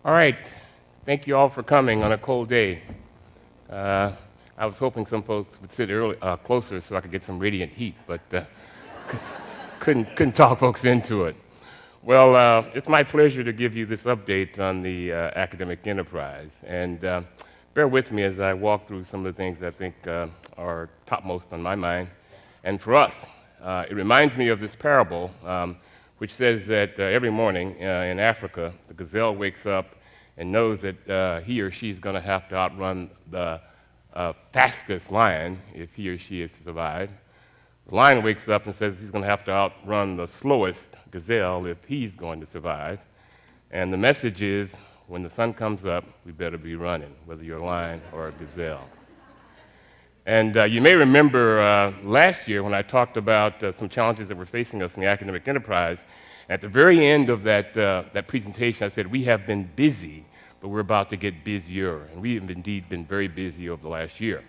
All right. Thank you all for coming on a cold day. I was hoping some folks would sit closer so I could get some radiant heat, but couldn't talk folks into it. Well, it's my pleasure to give you this update on the academic enterprise. And bear with me as I walk through some of the things I think are topmost on my mind. And for us, it reminds me of this parable which says that every morning in Africa, the gazelle wakes up and knows that he or she is going to have to outrun the fastest lion if he or she is to survive. The lion wakes up and says he's going to have to outrun the slowest gazelle if he's going to survive. And the message is, when the sun comes up, we better be running, whether you're a lion or a gazelle. And you may remember last year when I talked about some challenges that were facing us in the academic enterprise. At the very end of that presentation, I said, we have been busy, but we're about to get busier. And we have indeed been very busy over the last year.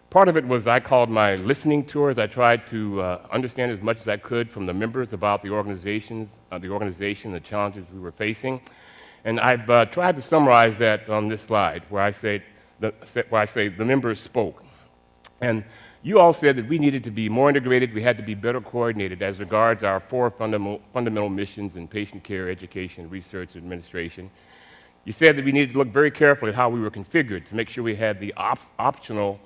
Part of it was I called my listening tours. I tried to understand as much as I could from the members about the organization, the challenges we were facing. And I've tried to summarize that on this slide where I say the members spoke. And you all said that we needed to be more integrated, we had to be better coordinated as regards our four fundamental missions in patient care, education, research, and administration. You said that we needed to look very carefully at how we were configured to make sure we had the optimal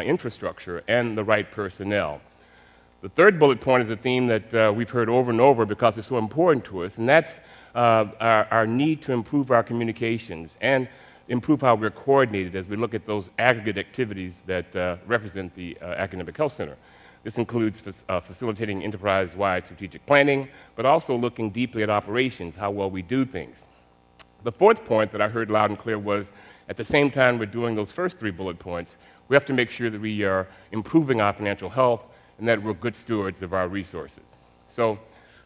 infrastructure and the right personnel. The third bullet point is a theme that we've heard over and over because it's so important to us, and that's our need to improve our communications and improve how we're coordinated as we look at those aggregate activities that represent the Academic Health Center. This includes facilitating enterprise-wide strategic planning, but also looking deeply at operations, how well we do things. The fourth point that I heard loud and clear was, at the same time we're doing those first three bullet points, we have to make sure that we are improving our financial health and that we're good stewards of our resources. So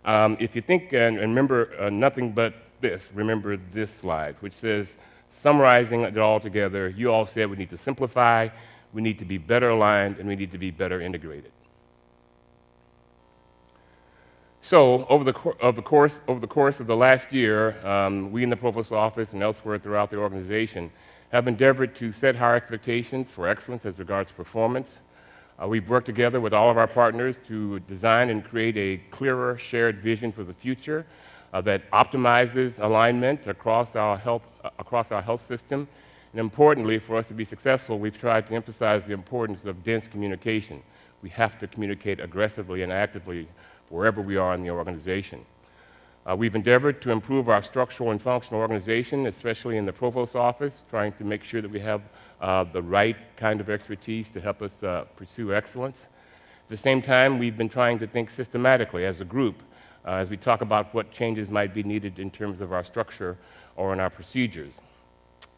if you think and remember nothing but this, remember this slide, which says, summarizing it all together, you all said we need to simplify, we need to be better aligned, and we need to be better integrated. So over the course of the last year, we in the Provost's office and elsewhere throughout the organization have endeavored to set higher expectations for excellence as regards performance. We've worked together with all of our partners to design and create a clearer shared vision for the future that optimizes alignment across our health system. And importantly, for us to be successful, we've tried to emphasize the importance of dense communication. We have to communicate aggressively and actively wherever we are in the organization. We've endeavored to improve our structural and functional organization, especially in the Provost's office, trying to make sure that we have the right kind of expertise to help us pursue excellence. At the same time, we've been trying to think systematically as a group as we talk about what changes might be needed in terms of our structure or in our procedures.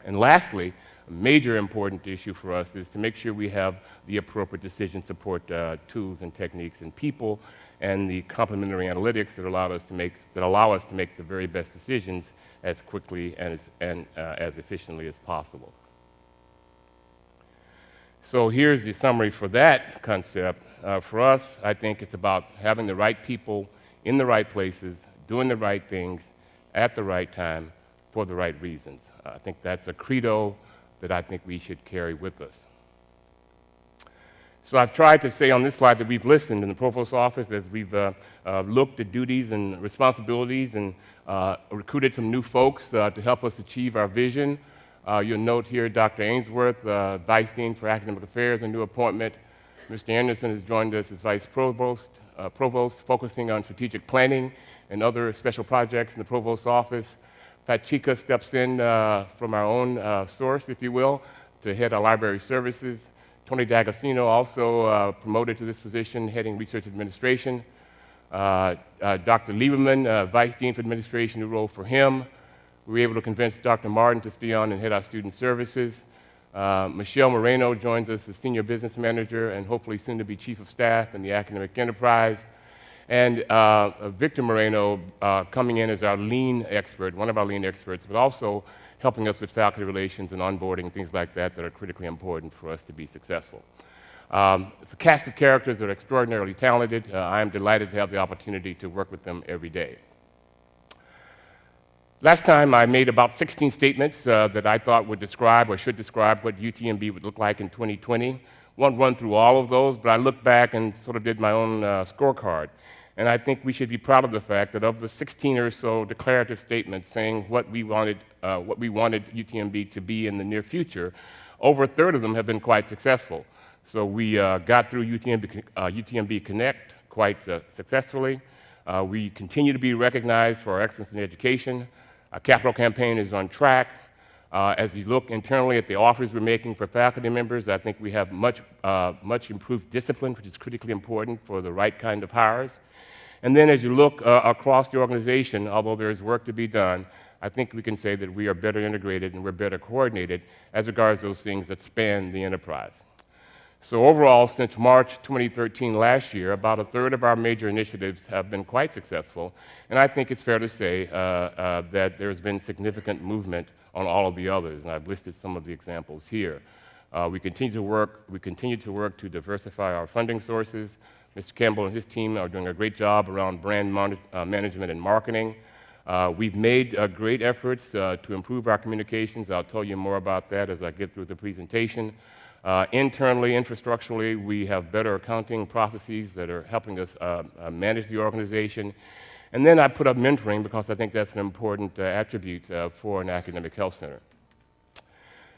And lastly, a major important issue for us is to make sure we have the appropriate decision support tools and techniques and people and the complementary analytics that allow us to make the very best decisions as quickly and as efficiently as possible. So here's the summary for that concept. For us, I think it's about having the right people in the right places, doing the right things at the right time for the right reasons. I think that's a credo that I think we should carry with us. So I've tried to say on this slide that we've listened in the Provost's office as we've looked at duties and responsibilities and recruited some new folks to help us achieve our vision. You'll note here Dr. Ainsworth, Vice Dean for Academic Affairs, a new appointment. Mr. Anderson has joined us as Vice Provost, focusing on strategic planning and other special projects in the Provost's office. Pat Chica steps in from our own source, if you will, to head our library services. Tony D'Agostino also promoted to this position, heading research administration. Dr. Lieberman, Vice Dean for Administration, new role for him. We were able to convince Dr. Martin to stay on and head our student services. Michelle Moreno joins us as Senior Business Manager and hopefully soon to be Chief of Staff in the Academic Enterprise. And Victor Moreno coming in as our lean expert, one of our lean experts, but also helping us with faculty relations and onboarding, things like that that are critically important for us to be successful. It's a cast of characters that are extraordinarily talented. I am delighted to have the opportunity to work with them every day. Last time I made about 16 statements that I thought would describe or should describe what UTMB would look like in 2020. Won't run through all of those, but I looked back and sort of did my own scorecard. And I think we should be proud of the fact that of the 16 or so declarative statements saying what we wanted UTMB to be in the near future, over a third of them have been quite successful. So we got through UTMB Connect quite successfully. We continue to be recognized for our excellence in education. Our capital campaign is on track. As you look internally at the offers we're making for faculty members, I think we have much improved discipline, which is critically important for the right kind of hires. And then as you look across the organization, although there is work to be done, I think we can say that we are better integrated and we're better coordinated as regards those things that span the enterprise. So overall, since March 2013 last year, about a third of our major initiatives have been quite successful, and I think it's fair to say that there's been significant movement on all of the others, and I've listed some of the examples here. We continue to work to diversify our funding sources. Mr. Campbell and his team are doing a great job around brand management and marketing. We've made great efforts to improve our communications. I'll tell you more about that as I get through the presentation. Internally, infrastructurally, we have better accounting processes that are helping us manage the organization. And then I put up mentoring because I think that's an important attribute for an academic health center.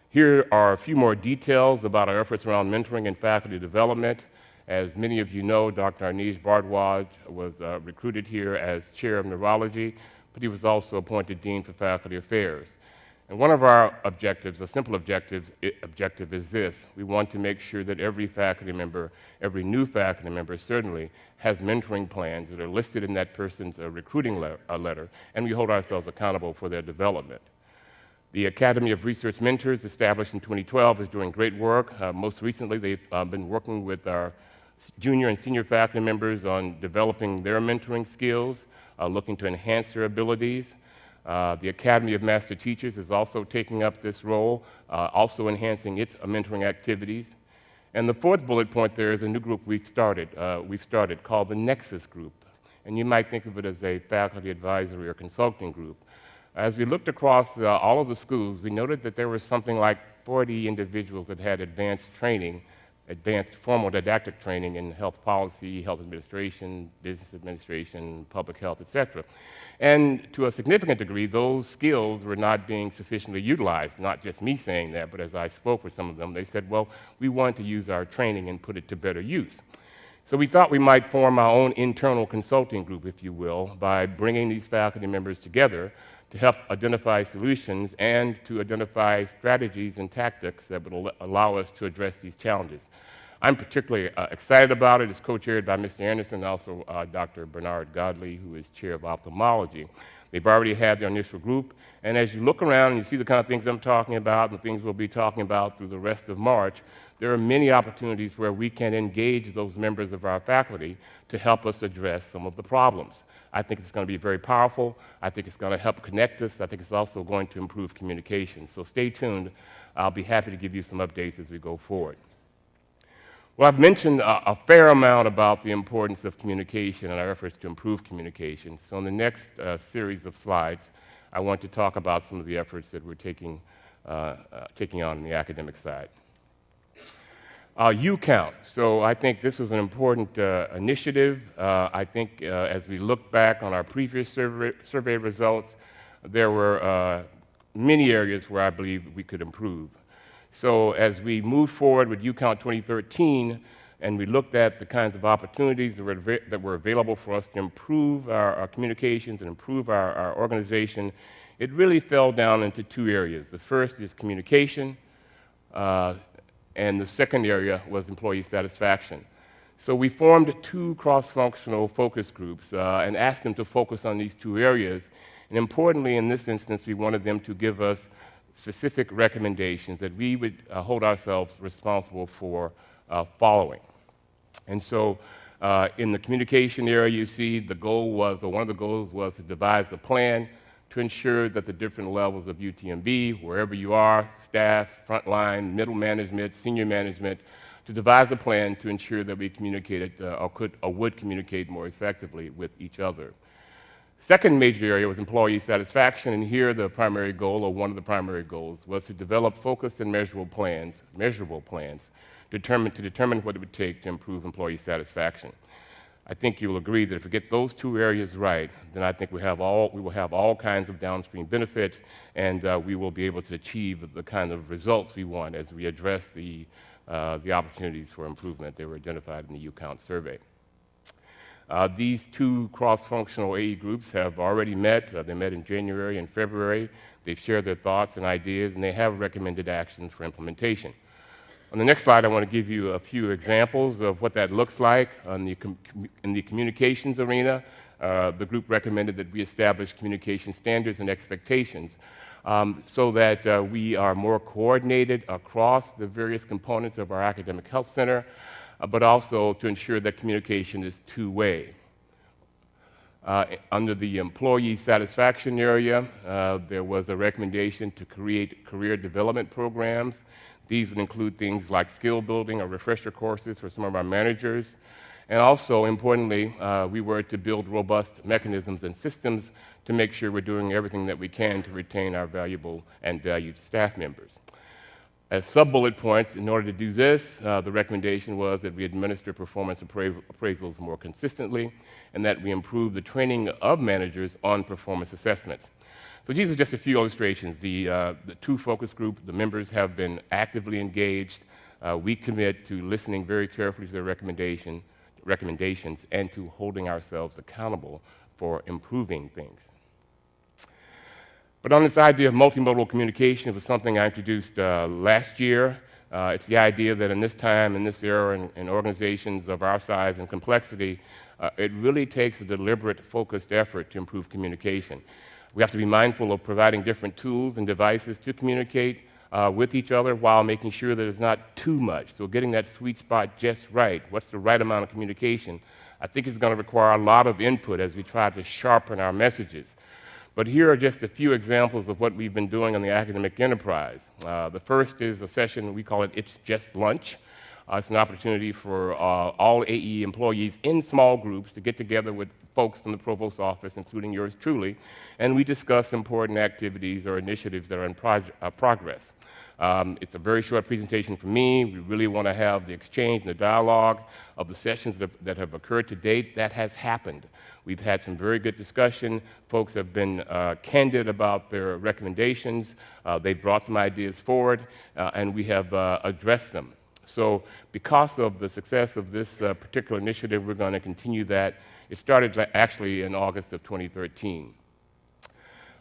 Here are a few more details about our efforts around mentoring and faculty development. As many of you know, Dr. Arneej Bhardwaj was recruited here as chair of neurology, but he was also appointed dean for faculty affairs. And one of our objectives, a simple objective is this. We want to make sure that every faculty member, every new faculty member certainly, has mentoring plans that are listed in that person's recruiting letter, and we hold ourselves accountable for their development. The Academy of Research Mentors, established in 2012, is doing great work. Most recently, they've been working with our junior and senior faculty members on developing their mentoring skills, looking to enhance their abilities. The Academy of Master Teachers is also taking up this role, also enhancing its mentoring activities. And the fourth bullet point there is a new group we've started called the Nexus Group. And you might think of it as a faculty advisory or consulting group. As we looked across all of the schools, we noted that there was something like 40 individuals that had advanced formal didactic training in health policy, health administration, business administration, public health, et cetera. And to a significant degree, those skills were not being sufficiently utilized, not just me saying that, but as I spoke with some of them, they said, well, we want to use our training and put it to better use. So we thought we might form our own internal consulting group, if you will, by bringing these faculty members together to help identify solutions and to identify strategies and tactics that would allow us to address these challenges. I'm particularly excited about it. It's co-chaired by Mr. Anderson and also Dr. Bernard Godley, who is chair of ophthalmology. They've already had their initial group, and as you look around and you see the kind of things I'm talking about and things we'll be talking about through the rest of March, there are many opportunities where we can engage those members of our faculty to help us address some of the problems. I think it's going to be very powerful. I think it's going to help connect us. I think it's also going to improve communication. So stay tuned. I'll be happy to give you some updates as we go forward. Well, I've mentioned a fair amount about the importance of communication and our efforts to improve communication. So in the next series of slides, I want to talk about some of the efforts that we're taking on the academic side. UCount. So I think this was an important initiative. I think as we look back on our previous survey results, there were many areas where I believe we could improve. So as we moved forward with UCount 2013, and we looked at the kinds of opportunities that were available for us to improve our communications and improve our organization, it really fell down into two areas. The first is communication. and the second area was employee satisfaction. So we formed two cross-functional focus groups and asked them to focus on these two areas. And importantly, in this instance, we wanted them to give us specific recommendations that we would hold ourselves responsible for following. And so in the communication area, you see the goal was, or one of the goals was to devise a plan to ensure that the different levels of UTMB, wherever you are, staff, frontline, middle management, senior management, to devise a plan to ensure that we communicated or would communicate more effectively with each other. Second major area was employee satisfaction, and here the primary goal, or one of the primary goals, was to develop focused and measurable plans to determine what it would take to improve employee satisfaction. I think you will agree that if we get those two areas right, then I think we will have all kinds of downstream benefits, and we will be able to achieve the kind of results we want as we address the opportunities for improvement that were identified in the UCount survey. These two cross-functional AE groups have already met. They met in January and February. They've shared their thoughts and ideas, and they have recommended actions for implementation. On the next slide, I want to give you a few examples of what that looks like. In the communications arena, the group recommended that we establish communication standards and expectations so that we are more coordinated across the various components of our academic health center, but also to ensure that communication is two-way. Under the employee satisfaction area, there was a recommendation to create career development programs. These would include things like skill building or refresher courses for some of our managers. And also, importantly, we were to build robust mechanisms and systems to make sure we're doing everything that we can to retain our valuable and valued staff members. As sub-bullet points, in order to do this, the recommendation was that we administer performance appraisals more consistently and that we improve the training of managers on performance assessments. So these are just a few illustrations. The two focus group, the members have been actively engaged. We commit to listening very carefully to their recommendations and to holding ourselves accountable for improving things. But on this idea of multimodal communication, it was something I introduced last year. It's the idea that in this time, in this era, in organizations of our size and complexity, it really takes a deliberate, focused effort to improve communication. We have to be mindful of providing different tools and devices to communicate with each other while making sure that it's not too much. So getting that sweet spot just right, what's the right amount of communication, I think is going to require a lot of input as we try to sharpen our messages. But here are just a few examples of what we've been doing on the academic enterprise. The first is a session, we call it It's Just Lunch. It's an opportunity for all AE employees in small groups to get together with folks from the provost's office, including yours truly, and we discuss important activities or initiatives that are in progress. It's a very short presentation from me. We really want to have the exchange and the dialogue of the sessions that have occurred to date. That has happened. We've had some very good discussion. Folks have been candid about their recommendations. They've brought some ideas forward, and we have addressed them. So because of the success of this particular initiative, we're going to continue that. It started actually in August of 2013.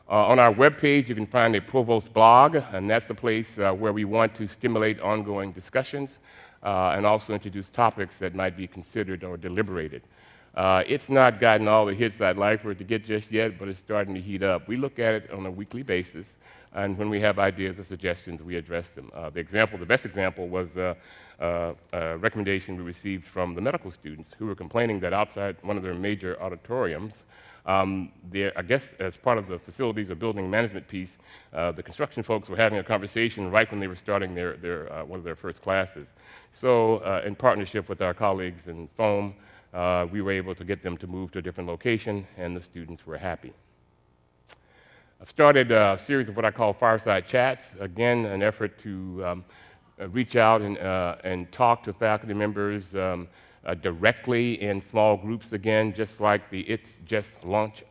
On our webpage, you can find a Provost blog, and that's the place where we want to stimulate ongoing discussions and also introduce topics that might be considered or deliberated. It's not gotten all the hits I'd like for it to get just yet, but it's starting to heat up. We look at it on a weekly basis, and when we have ideas or suggestions, we address them. The best example was a recommendation we received from the medical students who were complaining that outside one of their major auditoriums, I guess as part of the facilities or building management piece, the construction folks were having a conversation right when they were starting one of their first classes. So in partnership with our colleagues in FOAM, we were able to get them to move to a different location, and the students were happy. I've started a series of what I call fireside chats, again, an effort to reach out and talk to faculty members directly in small groups again, just like the It's Just lunch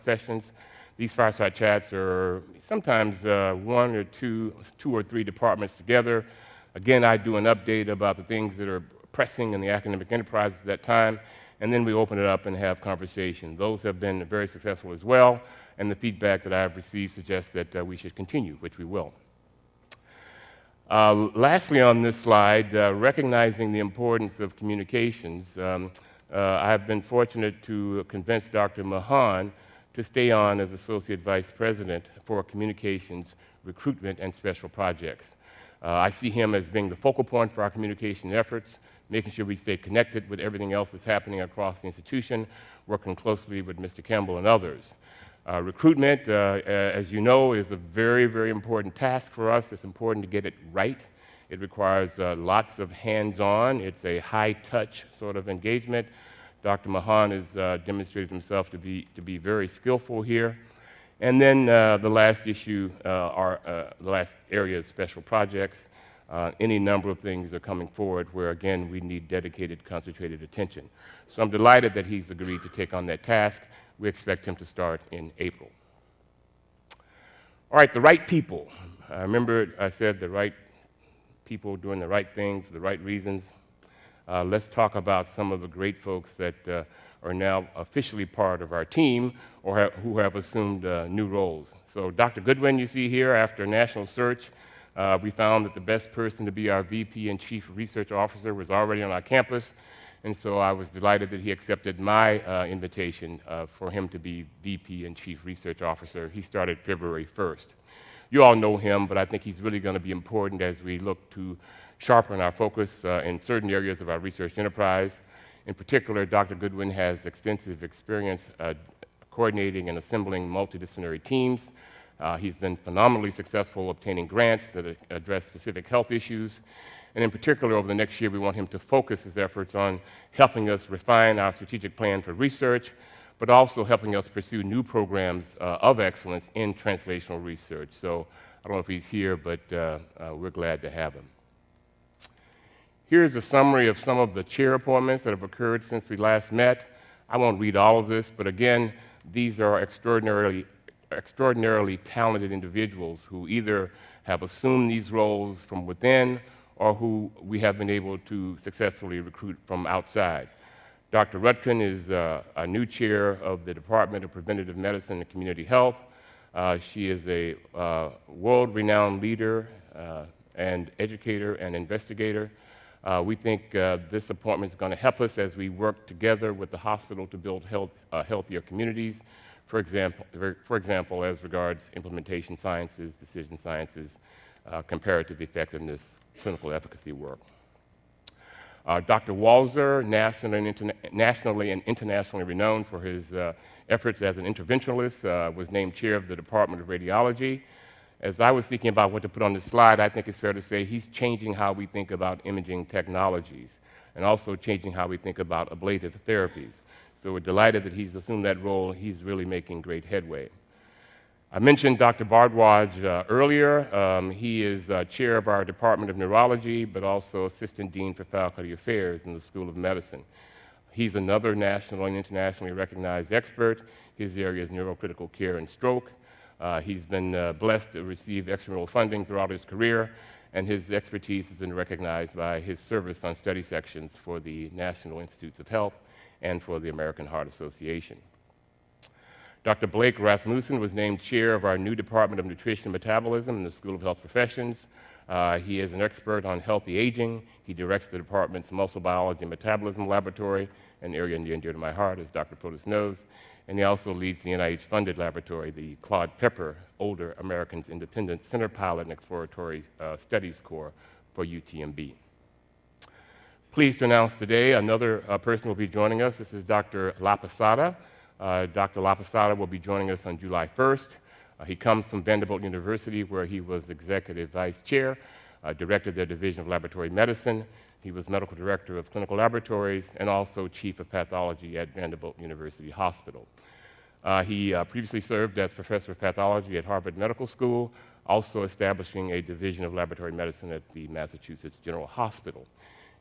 sessions. These fireside chats are sometimes one or two or three departments together. Again, I do an update about the things that are pressing in the academic enterprise at that time, and then we open it up and have conversation. Those have been very successful as well, and the feedback that I have received suggests that we should continue, which we will. Lastly on this slide, recognizing the importance of communications, I have been fortunate to convince Dr. Mahan to stay on as Associate Vice President for Communications, Recruitment, and Special Projects. I see him as being the focal point for our communication efforts, making sure we stay connected with everything else that's happening across the institution, working closely with Mr. Campbell and others. Recruitment, as you know, is a very, very important task for us. It's important to get it right. It requires lots of hands-on. It's a high-touch sort of engagement. Dr. Mahan has demonstrated himself to be very skillful here. And then the last issue, the last area is special projects. Any number of things are coming forward where, again, we need dedicated, concentrated attention. So I'm delighted that he's agreed to take on that task. We expect him to start in April. All right, the right people. I remember I said the right people doing the right things for the right reasons. Let's talk about some of the great folks that are now officially part of our team or who have assumed new roles. So Dr. Goodwin, you see here, after a national search, we found that the best person to be our VP and Chief Research Officer was already on our campus. And so I was delighted that he accepted my invitation for him to be VP and Chief Research Officer. He started February 1st. You all know him, but I think he's really going to be important as we look to sharpen our focus in certain areas of our research enterprise. In particular, Dr. Goodwin has extensive experience coordinating and assembling multidisciplinary teams. He's been phenomenally successful obtaining grants that address specific health issues. And in particular, over the next year, we want him to focus his efforts on helping us refine our strategic plan for research, but also helping us pursue new programs of excellence in translational research. So I don't know if he's here, but we're glad to have him. Here's a summary of some of the chair appointments that have occurred since we last met. I won't read all of this, but again, these are extraordinarily talented individuals who either have assumed these roles from within or who we have been able to successfully recruit from outside. Dr. Rutkin is a new chair of the Department of Preventative Medicine and Community Health. She is a world-renowned leader and educator and investigator. We think this appointment is going to help us as we work together with the hospital to build healthier communities. For example, as regards implementation sciences, decision sciences, comparative effectiveness, clinical efficacy work. Dr. Walzer, nationally and internationally renowned for his efforts as an interventionalist, was named chair of the Department of Radiology. As I was thinking about what to put on this slide, I think it's fair to say he's changing how we think about imaging technologies and also changing how we think about ablative therapies. So we're delighted that he's assumed that role. He's really making great headway. I mentioned Dr. Bardwaj earlier. He is chair of our Department of Neurology, but also Assistant Dean for Faculty Affairs in the School of Medicine. He's another national and internationally recognized expert. His area is neurocritical care and stroke. He's been blessed to receive extramural funding throughout his career, and his expertise has been recognized by his service on study sections for the National Institutes of Health and for the American Heart Association. Dr. Blake Rasmussen was named chair of our new Department of Nutrition and Metabolism in the School of Health Professions. He is an expert on healthy aging. He directs the department's muscle biology and metabolism laboratory, an area near and dear to my heart, as Dr. Protas knows. And he also leads the NIH-funded laboratory, the Claude Pepper Older Americans Independent Center Pilot and Exploratory Studies Corps for UTMB. Pleased to announce today another person will be joining us. This is Dr. Lapasada. Dr. Lapasada will be joining us on July 1st. He comes from Vanderbilt University, where he was executive vice chair, directed their division of laboratory medicine. He was medical director of clinical laboratories and also chief of pathology at Vanderbilt University Hospital. He previously served as professor of pathology at Harvard Medical School, also establishing a division of laboratory medicine at the Massachusetts General Hospital.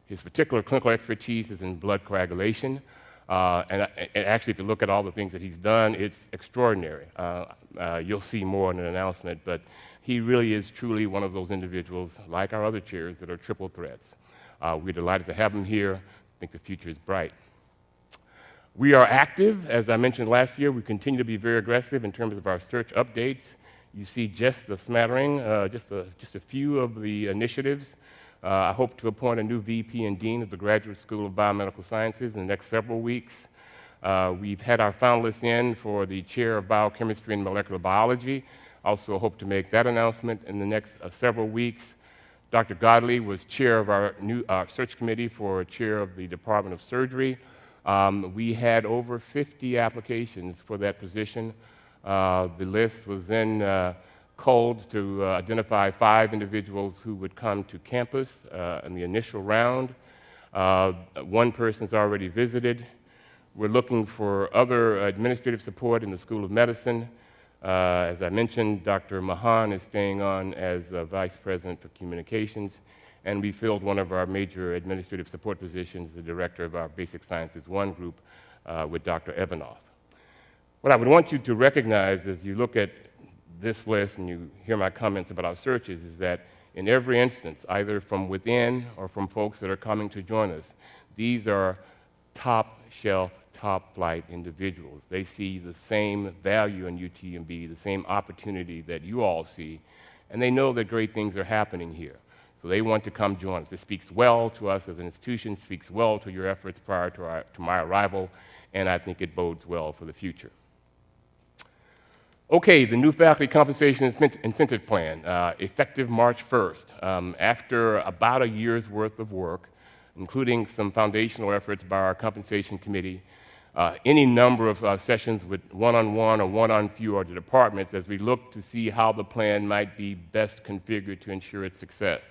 His particular clinical expertise is in blood coagulation. And actually, if you look at all the things that he's done, it's extraordinary. You'll see more in an announcement, but he really is truly one of those individuals, like our other chairs, that are triple threats. We're delighted to have him here. I think the future is bright. We are active. As I mentioned last year, we continue to be very aggressive in terms of our search updates. You see just a smattering, just a few of the initiatives. I hope to appoint a new VP and Dean of the Graduate School of Biomedical Sciences in the next several weeks. We've had our finalists in for the Chair of Biochemistry and Molecular Biology. Also hope to make that announcement in the next several weeks. Dr. Godley was chair of our new search committee for chair of the Department of Surgery. We had over 50 applications for that position. The list was then culled to identify 5 individuals who would come to campus in the initial round. One person's already visited. We're looking for other administrative support in the School of Medicine. As I mentioned, Dr. Mahan is staying on as Vice President for Communications, and we filled one of our major administrative support positions, the Director of our Basic Sciences 1 group, with Dr. Evanoff. What I would want you to recognize as you look at this list and you hear my comments about our searches is that in every instance, either from within or from folks that are coming to join us, these are top shelf, top flight individuals. They see the same value in UTMB, the same opportunity that you all see, and they know that great things are happening here. So they want to come join us. This speaks well to us as an institution, speaks well to your efforts prior to my arrival, and I think it bodes well for the future. Okay, the new faculty compensation incentive plan, effective March 1st. After about a year's worth of work, including some foundational efforts by our compensation committee, any number of sessions with one-on-one or one-on-few or the departments as we look to see how the plan might be best configured to ensure its success.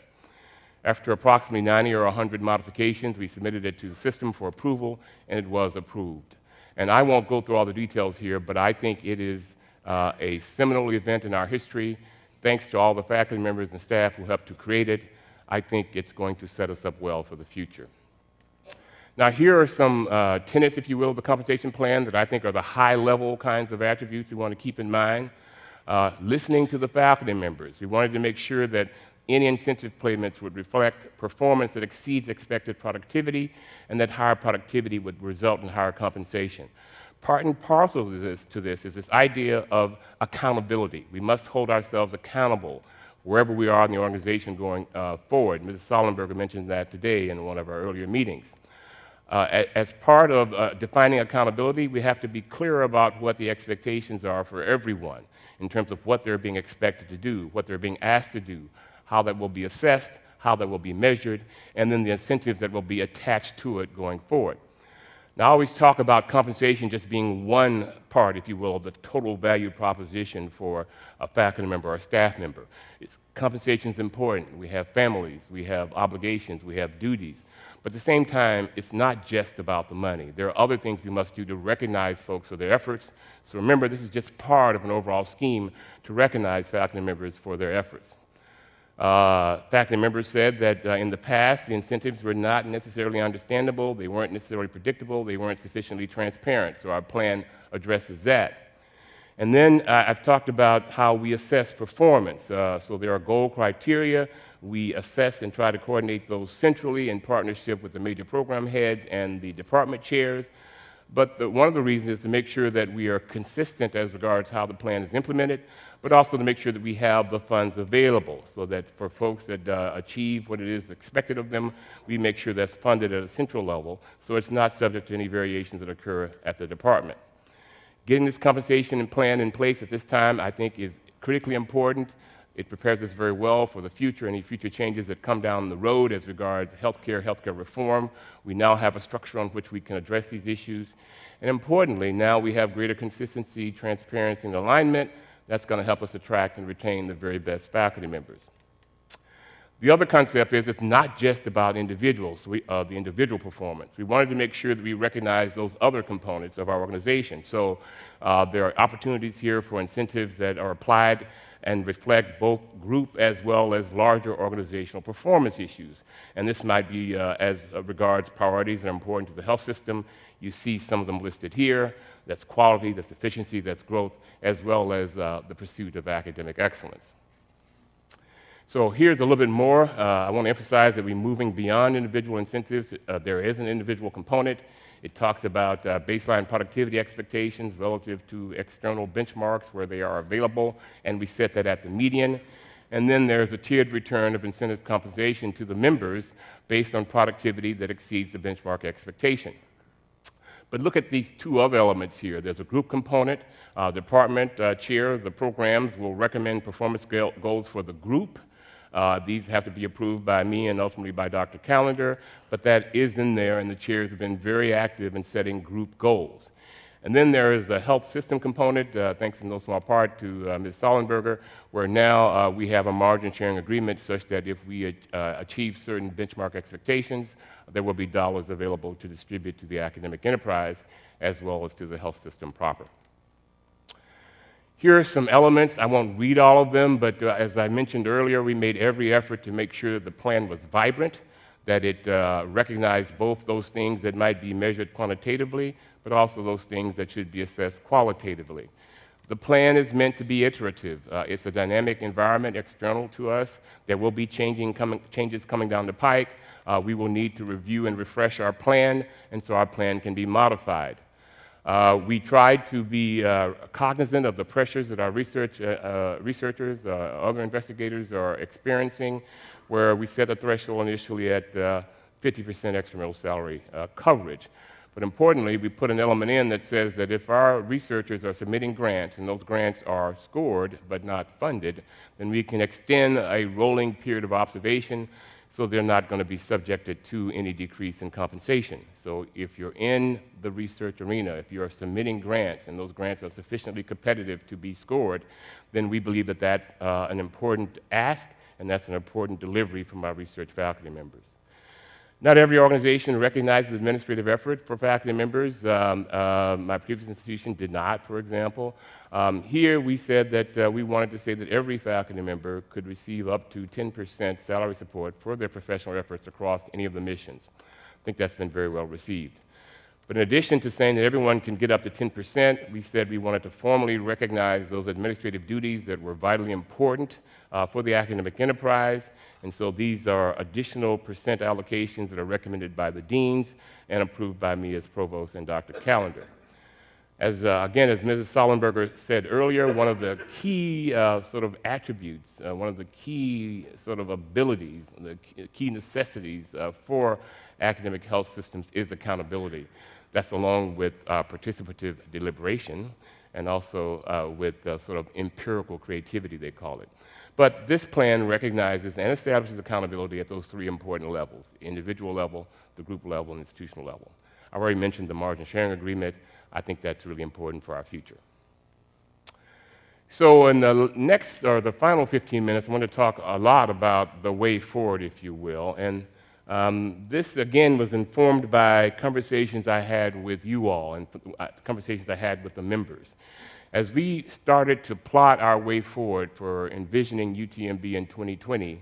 After approximately 90 or 100 modifications, we submitted it to the system for approval, and it was approved. And I won't go through all the details here, but I think it is a seminal event in our history. Thanks to all the faculty members and staff who helped to create it, I think it's going to set us up well for the future. Now, here are some tenets, if you will, of the compensation plan that I think are the high-level kinds of attributes we want to keep in mind. Listening to the faculty members. We wanted to make sure that any incentive payments would reflect performance that exceeds expected productivity, and that higher productivity would result in higher compensation. Part and parcel to this is this idea of accountability. We must hold ourselves accountable wherever we are in the organization going forward. Mrs. Sollenberger mentioned that today in one of our earlier meetings. As part of defining accountability, we have to be clear about what the expectations are for everyone in terms of what they're being expected to do, what they're being asked to do, how that will be assessed, how that will be measured, and then the incentives that will be attached to it going forward. Now, I always talk about compensation just being one part, if you will, of the total value proposition for a faculty member or a staff member. Compensation is important. We have families, we have obligations, we have duties. But at the same time, it's not just about the money. There are other things we must do to recognize folks for their efforts. So remember, this is just part of an overall scheme to recognize faculty members for their efforts. Faculty members said that in the past, the incentives were not necessarily understandable, they weren't necessarily predictable, they weren't sufficiently transparent, so our plan addresses that. And then I've talked about how we assess performance. So there are goal criteria. We assess and try to coordinate those centrally in partnership with the major program heads and the department chairs. But one of the reasons is to make sure that we are consistent as regards how the plan is implemented, but also to make sure that we have the funds available so that for folks that achieve what it is expected of them, we make sure that's funded at a central level so it's not subject to any variations that occur at the department. Getting this compensation plan in place at this time, I think, is critically important. It prepares us very well for the future, any future changes that come down the road as regards healthcare reform. We now have a structure on which we can address these issues. And importantly, now we have greater consistency, transparency, and alignment. That's going to help us attract and retain the very best faculty members. The other concept is it's not just about individuals, the individual performance. We wanted to make sure that we recognize those other components of our organization. So there are opportunities here for incentives that are applied and reflect both group as well as larger organizational performance issues. And this might be as regards priorities that are important to the health system. You see some of them listed here. That's quality, that's efficiency, that's growth, as well as the pursuit of academic excellence. So here's a little bit more. I want to emphasize that we're moving beyond individual incentives. There is an individual component. It talks about baseline productivity expectations relative to external benchmarks where they are available, and we set that at the median. And then there's a tiered return of incentive compensation to the members based on productivity that exceeds the benchmark expectation. But look at these two other elements here. There's a group component. Department chair of the programs will recommend performance goals for the group. These have to be approved by me and ultimately by Dr. Callender, but that is in there, and the chairs have been very active in setting group goals. And then there is the health system component, thanks in no small part to Ms. Sollenberger, where now we have a margin sharing agreement such that if we achieve certain benchmark expectations, there will be dollars available to distribute to the academic enterprise as well as to the health system proper. Here are some elements. I won't read all of them, but as I mentioned earlier, we made every effort to make sure that the plan was vibrant, that it recognized both those things that might be measured quantitatively, but also those things that should be assessed qualitatively. The plan is meant to be iterative. It's a dynamic environment external to us. There will be changes coming down the pike. We will need to review and refresh our plan, and so our plan can be modified. We tried to be cognizant of the pressures that our researchers, other investigators are experiencing, where we set a threshold initially at 50% extramural salary coverage. But importantly, we put an element in that says that if our researchers are submitting grants and those grants are scored but not funded, then we can extend a rolling period of observation so they're not going to be subjected to any decrease in compensation. So if you're in the research arena, if you're submitting grants and those grants are sufficiently competitive to be scored, then we believe that that's an important ask and that's an important delivery from our research faculty members. Not every organization recognizes administrative effort for faculty members. My previous institution did not, for example. Here we said that we wanted to say that every faculty member could receive up to 10% salary support for their professional efforts across any of the missions. I think that's been very well received. But in addition to saying that everyone can get up to 10%, we said we wanted to formally recognize those administrative duties that were vitally important for the academic enterprise. And so these are additional percent allocations that are recommended by the deans and approved by me as provost and Dr. Callender. Again, as Mrs. Sollenberger said earlier, one of the key sort of attributes, one of the key sort of abilities, the key necessities for academic health systems is accountability. That's along with participative deliberation and also with sort of empirical creativity, they call it. But this plan recognizes and establishes accountability at those three important levels: the individual level, the group level, and institutional level. I've already mentioned the margin sharing agreement. I think that's really important for our future. So in the next, or the final 15 minutes, I want to talk a lot about the way forward, if you will. And this, again, was informed by conversations I had with you all and conversations I had with the members. As we started to plot our way forward for envisioning UTMB in 2020,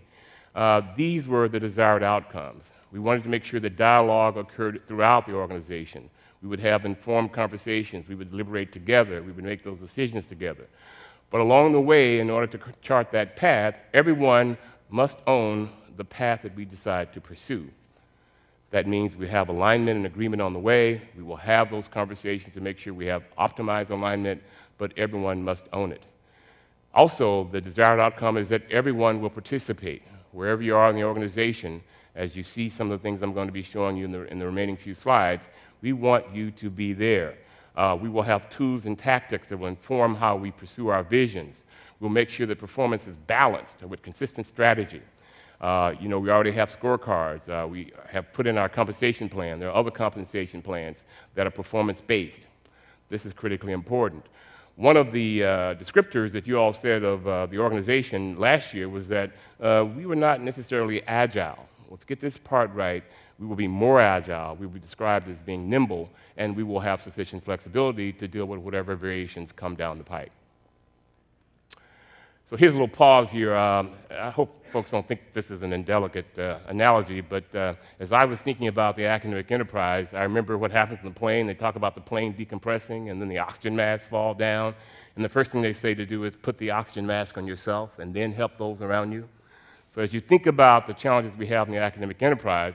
these were the desired outcomes. We wanted to make sure that dialogue occurred throughout the organization. We would have informed conversations. We would deliberate together. We would make those decisions together. But along the way, in order to chart that path, everyone must own the path that we decide to pursue. That means we have alignment and agreement on the way. We will have those conversations to make sure we have optimized alignment, but everyone must own it. Also, the desired outcome is that everyone will participate. Wherever you are in the organization, as you see some of the things I'm going to be showing you in the remaining few slides, we want you to be there. We will have tools and tactics that will inform how we pursue our visions. We'll make sure that performance is balanced with consistent strategy. We already have scorecards. We have put in our compensation plan. There are other compensation plans that are performance-based. This is critically important. One of the descriptors that you all said of the organization last year was that we were not necessarily agile. Well, to get this part right, we will be more agile. We will be described as being nimble, and we will have sufficient flexibility to deal with whatever variations come down the pike. So here's a little pause here. I hope folks don't think this is an indelicate analogy, but as I was thinking about the academic enterprise, I remember what happens in the plane. They talk about the plane decompressing, and then the oxygen masks fall down. And the first thing they say to do is put the oxygen mask on yourself and then help those around you. So as you think about the challenges we have in the academic enterprise,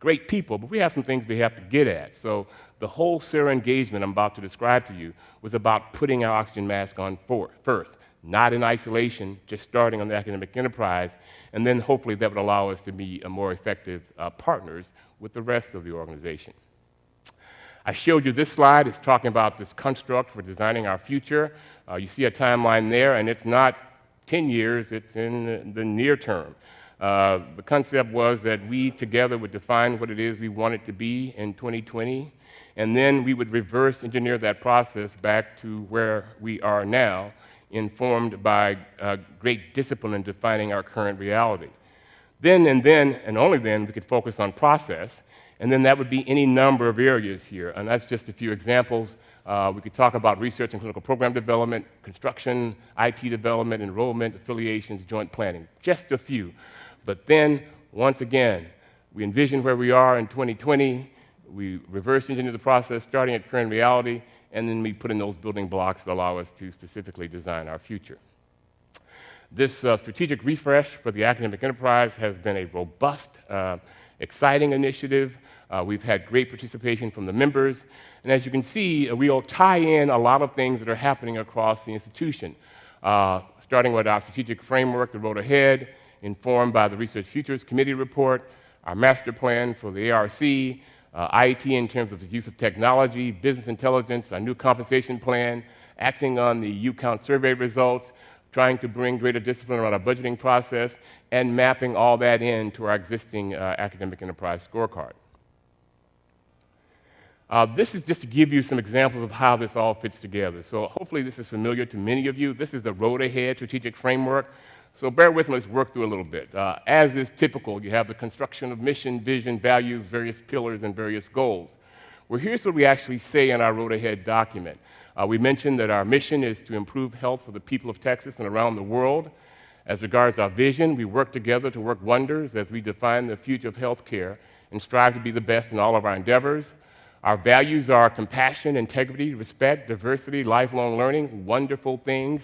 great people, but we have some things we have to get at. So the whole SARA engagement I'm about to describe to you was about putting our oxygen mask on first, not in isolation, just starting on the academic enterprise, and then hopefully that would allow us to be more effective partners with the rest of the organization. I showed you this slide. It's talking about this construct for designing our future. You see a timeline there, and it's not 10 years, it's in the near term. The concept was that we together would define what it is we want it to be in 2020, and then we would reverse engineer that process back to where we are now, informed by great discipline in defining our current reality. Then, and only then, we could focus on process, and then that would be any number of areas here, and that's just a few examples. We could talk about research and clinical program development, construction, IT development, enrollment, affiliations, joint planning, just a few. But then, once again, we envision where we are in 2020, we reverse engineer the process starting at current reality, and then we put in those building blocks that allow us to specifically design our future. This strategic refresh for the academic enterprise has been a robust, exciting initiative. We've had great participation from the members, and as you can see, we'll tie in a lot of things that are happening across the institution, starting with our strategic framework, the road ahead, informed by the Research Futures Committee report, our master plan for the ARC, IT in terms of the use of technology, business intelligence, our new compensation plan, acting on the UCount survey results, trying to bring greater discipline around our budgeting process, and mapping all that into our existing academic enterprise scorecard. This is just to give you some examples of how this all fits together. So hopefully this is familiar to many of you. This is the road ahead strategic framework. So bear with me, let's work through a little bit. As is typical, you have the construction of mission, vision, values, various pillars, and various goals. Well, here's what we actually say in our road ahead document. We mentioned that our mission is to improve health for the people of Texas and around the world. As regards our vision, we work together to work wonders as we define the future of healthcare and strive to be the best in all of our endeavors. Our values are compassion, integrity, respect, diversity, lifelong learning, wonderful things.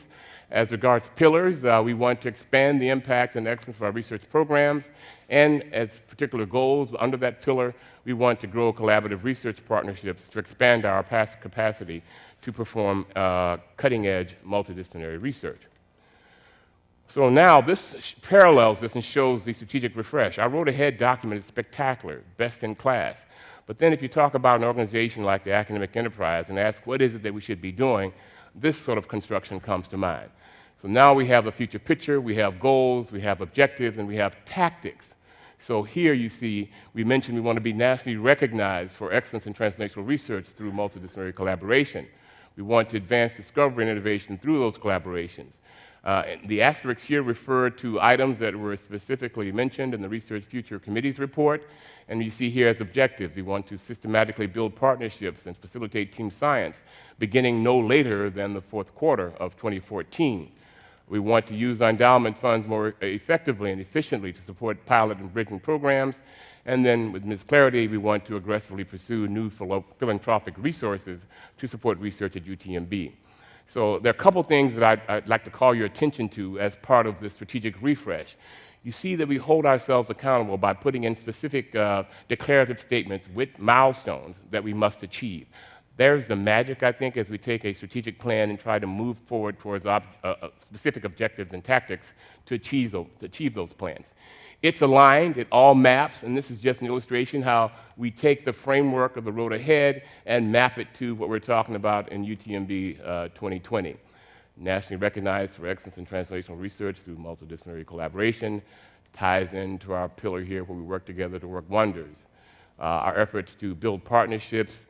As regards pillars, we want to expand the impact and excellence of our research programs, and as particular goals under that pillar, we want to grow collaborative research partnerships to expand our capacity to perform cutting-edge multidisciplinary research. So now this parallels this and shows the strategic refresh. Our road ahead document is spectacular, best in class. But then if you talk about an organization like the academic enterprise and ask what is it that we should be doing, this sort of construction comes to mind. So now we have the future picture, we have goals, we have objectives, and we have tactics. So here you see, we mentioned we want to be nationally recognized for excellence in translational research through multidisciplinary collaboration. We want to advance discovery and innovation through those collaborations. The asterisks here refer to items that were specifically mentioned in the Research Future Committee's report, and you see here as objectives. We want to systematically build partnerships and facilitate team science, beginning no later than the fourth quarter of 2014. We want to use our endowment funds more effectively and efficiently to support pilot and bridging programs, and then with Ms. Clarity, we want to aggressively pursue new philanthropic resources to support research at UTMB. So there are a couple things that I'd like to call your attention to as part of the strategic refresh. You see that we hold ourselves accountable by putting in specific declarative statements with milestones that we must achieve. There's the magic, I think, as we take a strategic plan and try to move forward towards specific objectives and tactics to achieve those plans. It's aligned, it all maps, and this is just an illustration how we take the framework of the road ahead and map it to what we're talking about in UTMB 2020. Nationally recognized for excellence in translational research through multidisciplinary collaboration, ties into our pillar here where we work together to work wonders. Our efforts to build partnerships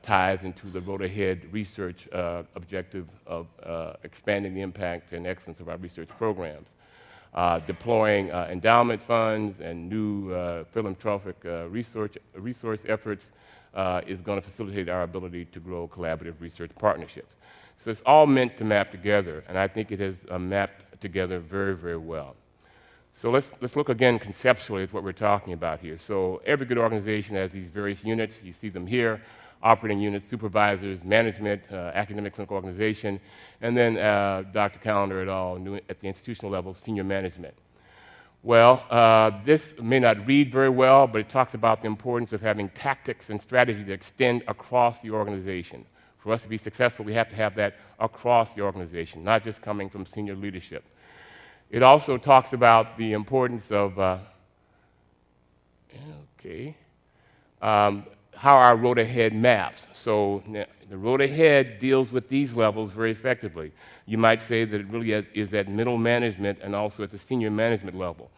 ties into the road ahead research objective of expanding the impact and excellence of our research programs. Deploying endowment funds and new philanthropic resource efforts is going to facilitate our ability to grow collaborative research partnerships. So it's all meant to map together, and I think it has mapped together very, very well. So let's look again conceptually at what we're talking about here. So every good organization has these various units. You see them here: operating units, supervisors, management, academic clinical organization, and then Dr. Callender et al. At the institutional level, senior management. Well, this may not read very well, but it talks about the importance of having tactics and strategies that extend across the organization. For us to be successful, we have to have that across the organization, not just coming from senior leadership. It also talks about the importance of, how our road ahead maps. So the road ahead deals with these levels very effectively. You might say that it really is at middle management and also at the senior management level.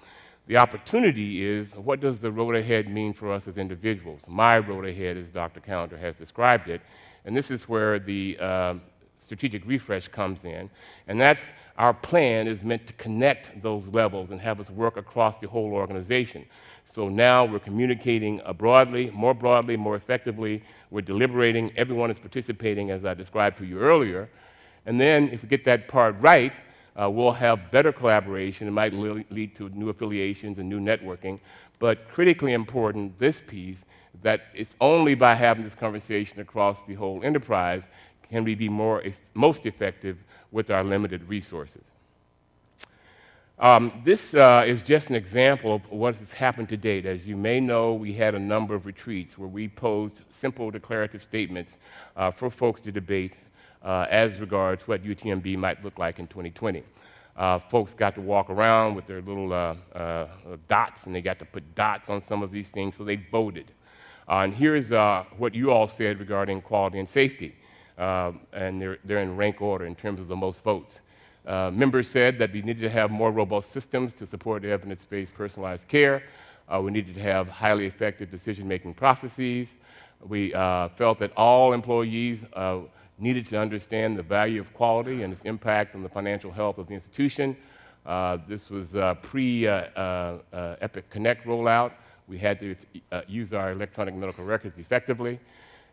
The opportunity is, what does the road ahead mean for us as individuals? My road ahead, as Dr. Callender has described it, and this is where the strategic refresh comes in, and that's our plan is meant to connect those levels and have us work across the whole organization. So now we're communicating broadly, more effectively. We're deliberating. Everyone is participating, as I described to you earlier. And then, if we get that part right, we'll have better collaboration. It might lead to new affiliations and new networking. But critically important, this piece, that it's only by having this conversation across the whole enterprise can we be most effective with our limited resources. This is just an example of what has happened to date. As you may know, we had a number of retreats where we posed simple declarative statements for folks to debate as regards what UTMB might look like in 2020. Folks got to walk around with their little dots, and they got to put dots on some of these things, so they voted. And here's what you all said regarding quality and safety, and they're in rank order in terms of the most votes. Members said that we needed to have more robust systems to support evidence-based personalized care. We needed to have highly effective decision-making processes. We felt that all employees needed to understand the value of quality and its impact on the financial health of the institution. This was pre-Epic Connect rollout. We had to use our electronic medical records effectively.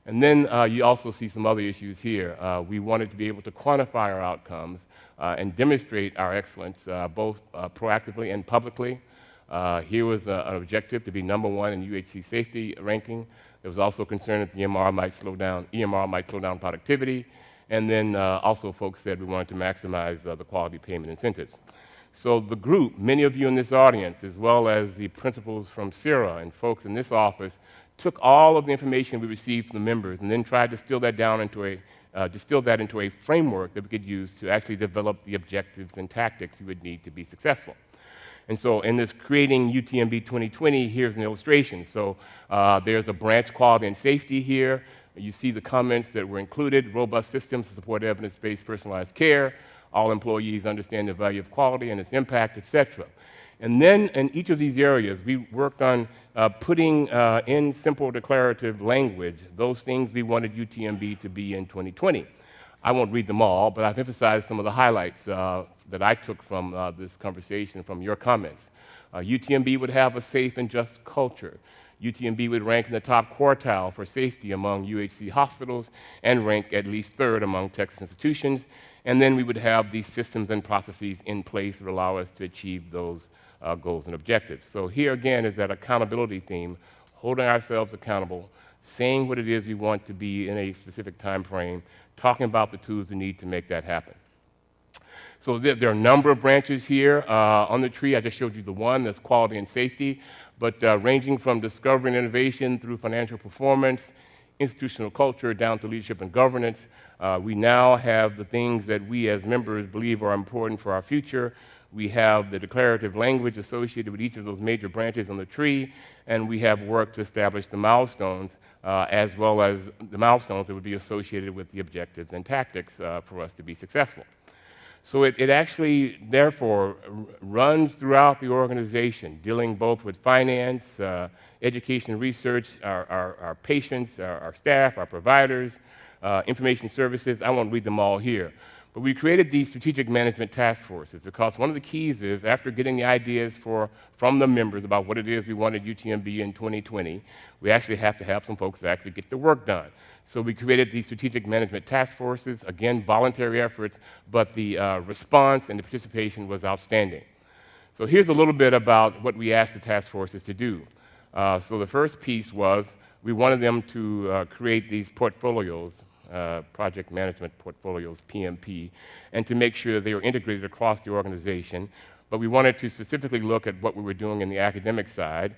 And then you also see some other issues here. We wanted to be able to quantify our outcomes and demonstrate our excellence both proactively and publicly. Here was an objective to be #1 in UHC safety ranking. There was also concern that the EMR might slow down productivity. And then also folks said we wanted to maximize the quality payment incentives. So the group, many of you in this audience, as well as the principals from CIRA and folks in this office, took all of the information we received from the members and then tried to distill that into a framework that we could use to actually develop the objectives and tactics we would need to be successful. And so in this Creating UTMB 2020, here's an illustration. So there's a branch quality and safety here. You see the comments that were included: robust systems to support evidence-based personalized care, all employees understand the value of quality and its impact, etc. And then in each of these areas, we worked on putting in simple declarative language those things we wanted UTMB to be in 2020. I won't read them all, but I've emphasized some of the highlights that I took from this conversation, from your comments. UTMB would have a safe and just culture. UTMB would rank in the top quartile for safety among UHC hospitals and rank at least 3rd among Texas institutions. And then we would have these systems and processes in place that allow us to achieve those goals and objectives. So here again is that accountability theme, holding ourselves accountable, saying what it is we want to be in a specific time frame, talking about the tools we need to make that happen. So there are a number of branches here on the tree. I just showed you the one that's quality and safety, but ranging from discovery and innovation through financial performance, institutional culture, down to leadership and governance. We now have the things that we as members believe are important for our future. We have the declarative language associated with each of those major branches on the tree, and we have worked to establish the milestones as well as the milestones that would be associated with the objectives and tactics for us to be successful. So it actually, therefore, runs throughout the organization, dealing both with finance, education and research, our patients, our staff, our providers, information services. I won't read them all here. But we created these strategic management task forces because one of the keys is, after getting the ideas from the members about what it is we wanted UTMB in 2020, we actually have to have some folks that actually get the work done. So we created these strategic management task forces, again, voluntary efforts, but the response and the participation was outstanding. So here's a little bit about what we asked the task forces to do. So the first piece was we wanted them to create these portfolios, project management portfolios, PMP, and to make sure they were integrated across the organization. but we wanted to specifically look at what we were doing in the academic side.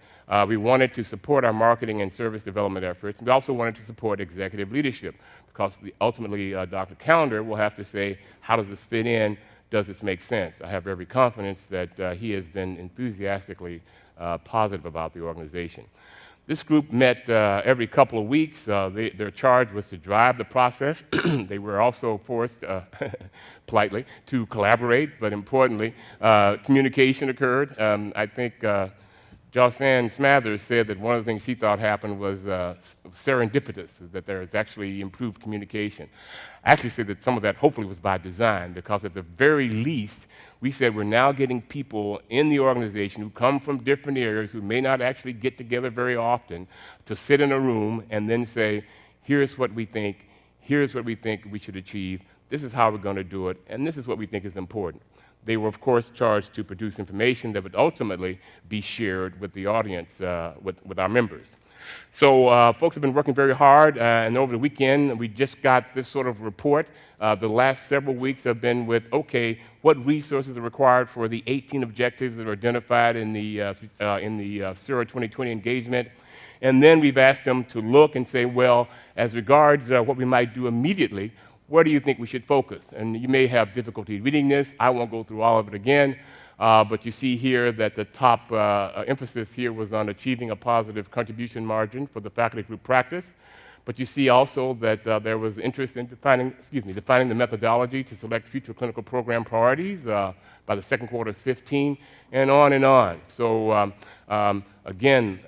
We wanted to support our marketing and service development efforts. We also wanted to support executive leadership because ultimately Dr. Callender will have to say, how does this fit in? Does this make sense? I have every confidence that he has been enthusiastically positive about the organization. This group met every couple of weeks. Their charge was to drive the process. They were also forced, politely, to collaborate, but importantly, communication occurred. I think Jocelyn Smathers said that one of the things she thought happened was serendipitous, that there is actually improved communication. I actually said that some of that hopefully was by design, because at the very least, we said we're now getting people in the organization who come from different areas who may not actually get together very often to sit in a room and then say, here's what we think we should achieve, this is how we're going to do it, and this is what we think is important. They were, of course, charged to produce information that would ultimately be shared with the audience, with our members. So folks have been working very hard, and over the weekend, we just got this sort of report. The last several weeks have been with, okay, what resources are required for the 18 objectives that are identified in the CIRA 2020 engagement. And then we've asked them to look and say, well, as regards what we might do immediately, where do you think we should focus? And you may have difficulty reading this. I won't go through all of it again. But you see here that the top emphasis here was on achieving a positive contribution margin for the faculty group practice. But you see also that there was interest in defining the methodology to select future clinical program priorities by the second quarter of 15, and on and on. So again,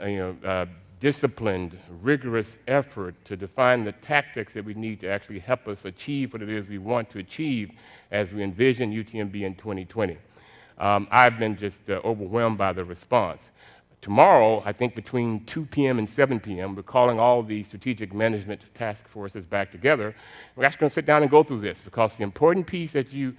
disciplined, rigorous effort to define the tactics that we need to actually help us achieve what it is we want to achieve as we envision UTMB in 2020. I've been just overwhelmed by the response. Tomorrow, I think between 2 p.m. and 7 p.m., we're calling all the strategic management task forces back together. We're actually going to sit down and go through this, because the important piece, as you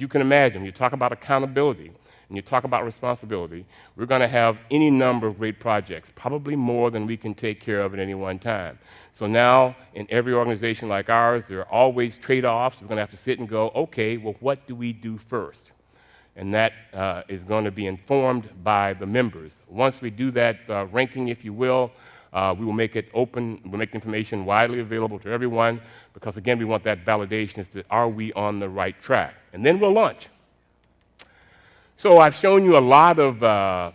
can imagine, you talk about accountability and you talk about responsibility, we're going to have any number of great projects, probably more than we can take care of at any one time. So now, in every organization like ours, there are always trade-offs. We're going to have to sit and go, okay, well, what do we do first? And that is going to be informed by the members. Once we do that ranking, if you will, we will make it open, we'll make the information widely available to everyone, because again, we want that validation as to, are we on the right track? And then we'll launch. So I've shown you a lot of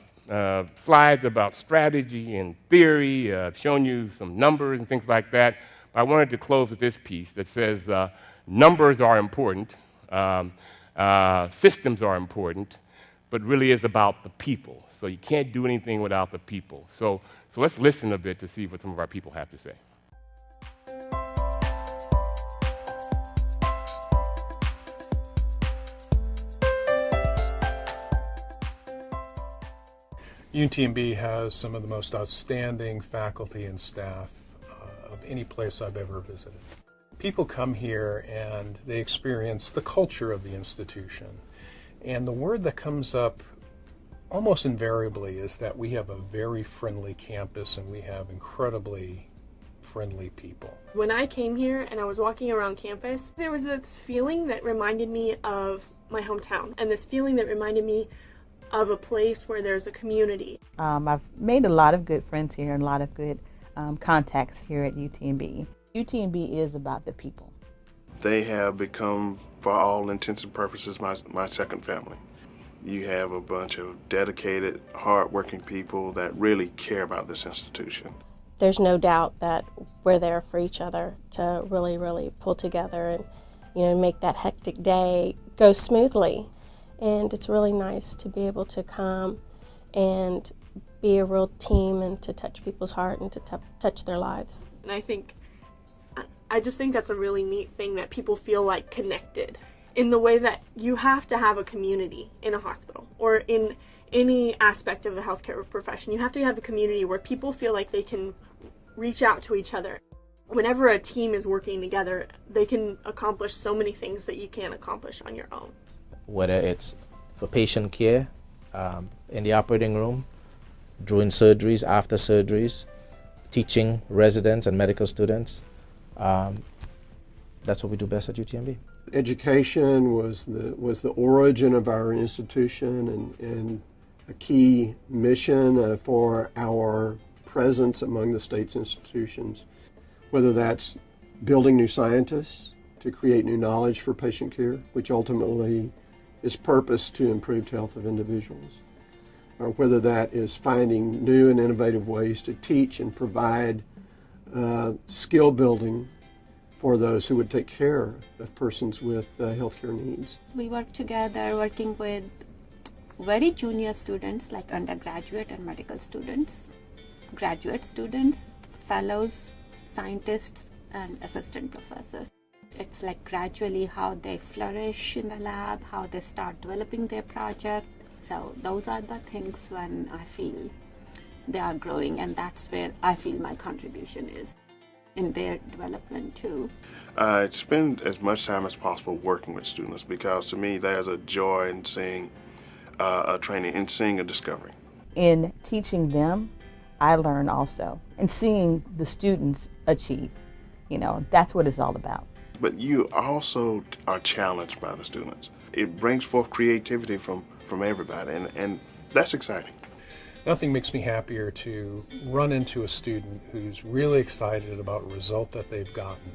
slides about strategy and theory. I've shown you some numbers and things like that. I wanted to close with this piece that says numbers are important. Systems are important, but really is about the people. So you can't do anything without the people. So let's listen a bit to see what some of our people have to say. UTMB has some of the most outstanding faculty and staff of any place I've ever visited. People come here and they experience the culture of the institution. And the word that comes up almost invariably is that we have a very friendly campus and we have incredibly friendly people. When I came here and I was walking around campus, there was this feeling that reminded me of my hometown, and this feeling that reminded me of a place where there's a community. I've made a lot of good friends here and a lot of good contacts here at UTMB. UTMB is about the people. They have become, for all intents and purposes, my second family. You have a bunch of dedicated, hard-working people that really care about this institution. There's no doubt that we're there for each other to really, really pull together and, make that hectic day go smoothly. And it's really nice to be able to come and be a real team and to touch people's heart and to touch their lives. And I just think that's a really neat thing, that people feel like connected in the way that you have to have a community in a hospital or in any aspect of the healthcare profession. You have to have a community where people feel like they can reach out to each other. Whenever a team is working together, they can accomplish so many things that you can't accomplish on your own. Whether it's for patient care, in the operating room, during surgeries, after surgeries, teaching residents and medical students. That's what we do best at UTMB. Education was the origin of our institution and a key mission for our presence among the state's institutions, whether that's building new scientists to create new knowledge for patient care, which ultimately is purposed to improve health of individuals, or whether that is finding new and innovative ways to teach and provide skill building for those who would take care of persons with healthcare needs. We work together working with very junior students like undergraduate and medical students, graduate students, fellows, scientists, and assistant professors. It's like gradually how they flourish in the lab, how they start developing their project. So those are the things when I feel they are growing, and that's where I feel my contribution is in their development too. I spend as much time as possible working with students because to me there's a joy in seeing a training and seeing a discovery. In teaching them, I learn also, and seeing the students achieve. That's what it's all about. But you also are challenged by the students. It brings forth creativity from everybody, and that's exciting. Nothing makes me happier to run into a student who's really excited about a result that they've gotten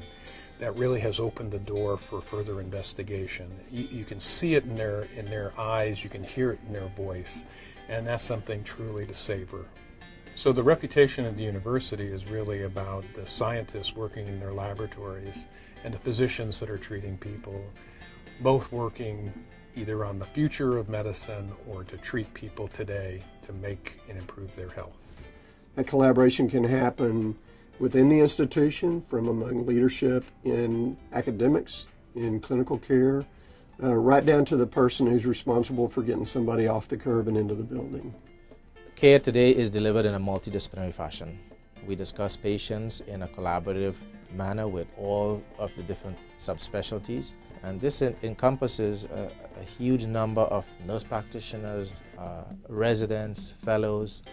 that really has opened the door for further investigation. You can see it in their eyes, you can hear it in their voice, and that's something truly to savor. So the reputation of the university is really about the scientists working in their laboratories and the physicians that are treating people, both working either on the future of medicine or to treat people today to make and improve their health. That collaboration can happen within the institution, from among leadership in academics, in clinical care, right down to the person who's responsible for getting somebody off the curb and into the building. Care today is delivered in a multidisciplinary fashion. We discuss patients in a collaborative manner with all of the different subspecialties. And this encompasses a huge number of nurse practitioners, residents, fellows,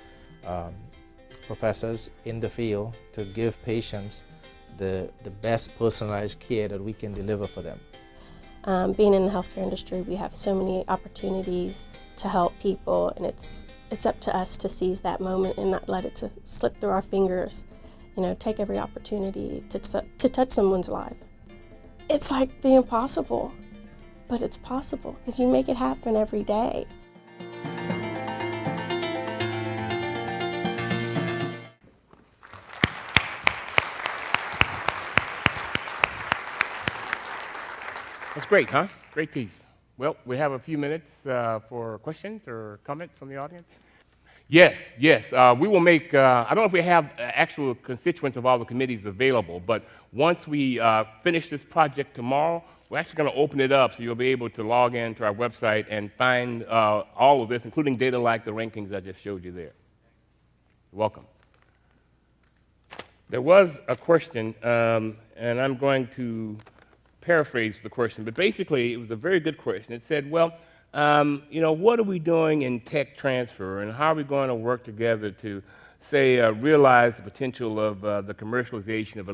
professors in the field to give patients the best personalized care that we can deliver for them. Being in the healthcare industry, we have so many opportunities to help people, and it's up to us to seize that moment and not let it to slip through our fingers. Take every opportunity to touch someone's life. It's like the impossible, but it's possible because you make it happen every day. That's great, huh? Great piece. Well, we have a few minutes for questions or comments from the audience. Yes. We will make, I don't know if we have actual constituents of all the committees available, but once we finish this project tomorrow, we're actually going to open it up so you'll be able to log in to our website and find all of this, including data like the rankings I just showed you there. You're welcome. There was a question, and I'm going to paraphrase the question, but basically it was a very good question. It said, well, what are we doing in tech transfer, and how are we going to work together to, say, realize the potential of the commercialization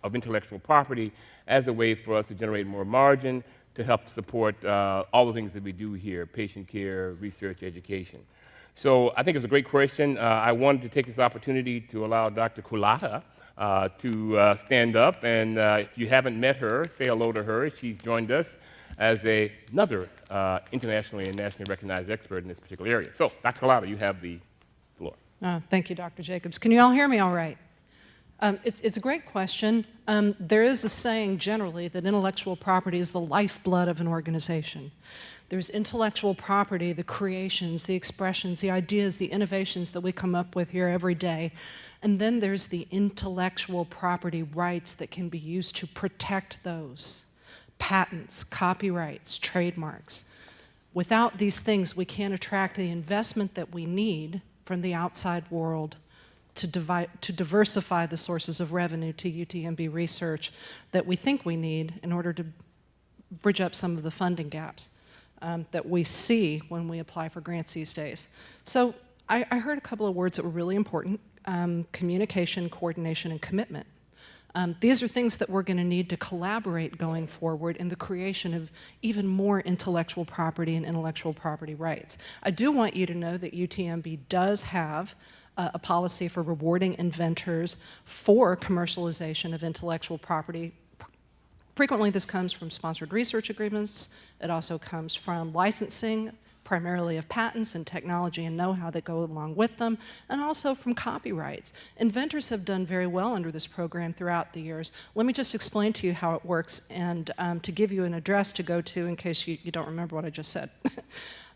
of intellectual property as a way for us to generate more margin to help support all the things that we do here, patient care, research, education. So I think it's a great question. I wanted to take this opportunity to allow Dr. Kulata to stand up, and if you haven't met her, say hello to her. She's joined us as another internationally and nationally recognized expert in this particular area. So, Dr. Kulata, you have the floor. Thank you, Dr. Jacobs. Can you all hear me all right? It's a great question. There is a saying generally that intellectual property is the lifeblood of an organization. There's intellectual property, the creations, the expressions, the ideas, the innovations that we come up with here every day. And then there's the intellectual property rights that can be used to protect those. Patents, copyrights, trademarks. Without these things, we can't attract the investment that we need from the outside world to diversify the sources of revenue to UTMB research that we think we need in order to bridge up some of the funding gaps that we see when we apply for grants these days. So I heard a couple of words that were really important, communication, coordination, and commitment. These are things that we're going to need to collaborate going forward in the creation of even more intellectual property and intellectual property rights. I do want you to know that UTMB does have a policy for rewarding inventors for commercialization of intellectual property. Frequently, this comes from sponsored research agreements. It also comes from licensing, primarily of patents and technology and know-how that go along with them, and also from copyrights. Inventors have done very well under this program throughout the years. Let me just explain to you how it works and to give you an address to go to in case you don't remember what I just said.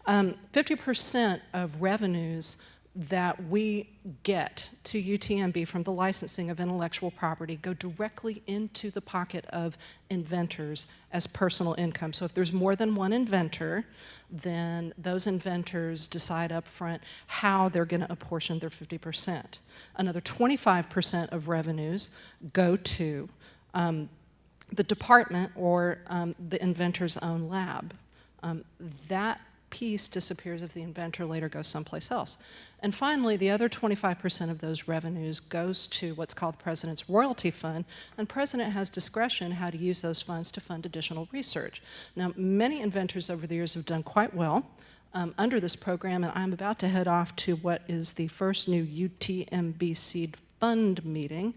50% of revenues that we get to UTMB from the licensing of intellectual property go directly into the pocket of inventors as personal income. So if there's more than one inventor, then those inventors decide up front how they're going to apportion their 50%. Another 25% of revenues go to the department or the inventor's own lab. That piece disappears if the inventor later goes someplace else. And finally, the other 25% of those revenues goes to what's called the President's Royalty Fund, and the President has discretion how to use those funds to fund additional research. Now, many inventors over the years have done quite well under this program, and I'm about to head off to what is the first new UTMB Seed Fund meeting.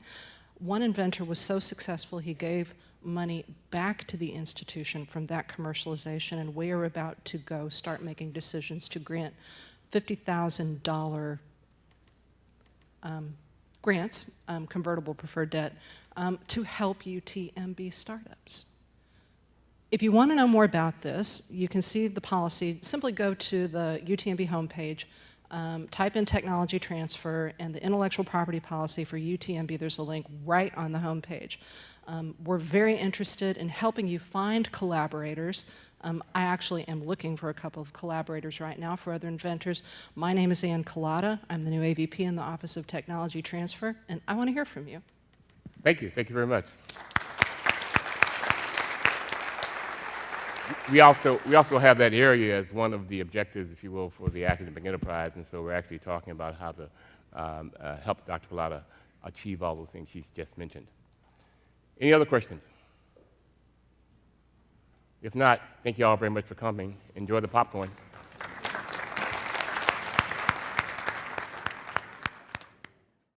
One inventor was so successful he gave money back to the institution from that commercialization, and we are about to go start making decisions to grant $50,000 grants, convertible preferred debt, to help UTMB startups. If you want to know more about this, you can see the policy. Simply go to the UTMB homepage, type in technology transfer and the intellectual property policy for UTMB. There's a link right on the homepage. We're very interested in helping you find collaborators. I actually am looking for a couple of collaborators right now for other inventors. My name is Ann Collada. I'm the new AVP in the Office of Technology Transfer, and I want to hear from you. Thank you. Thank you very much. We also have that area as one of the objectives, if you will, for the academic enterprise, and so we're actually talking about how to help Dr. Collada achieve all those things she's just mentioned. Any other questions? If not, thank you all very much for coming. Enjoy the popcorn.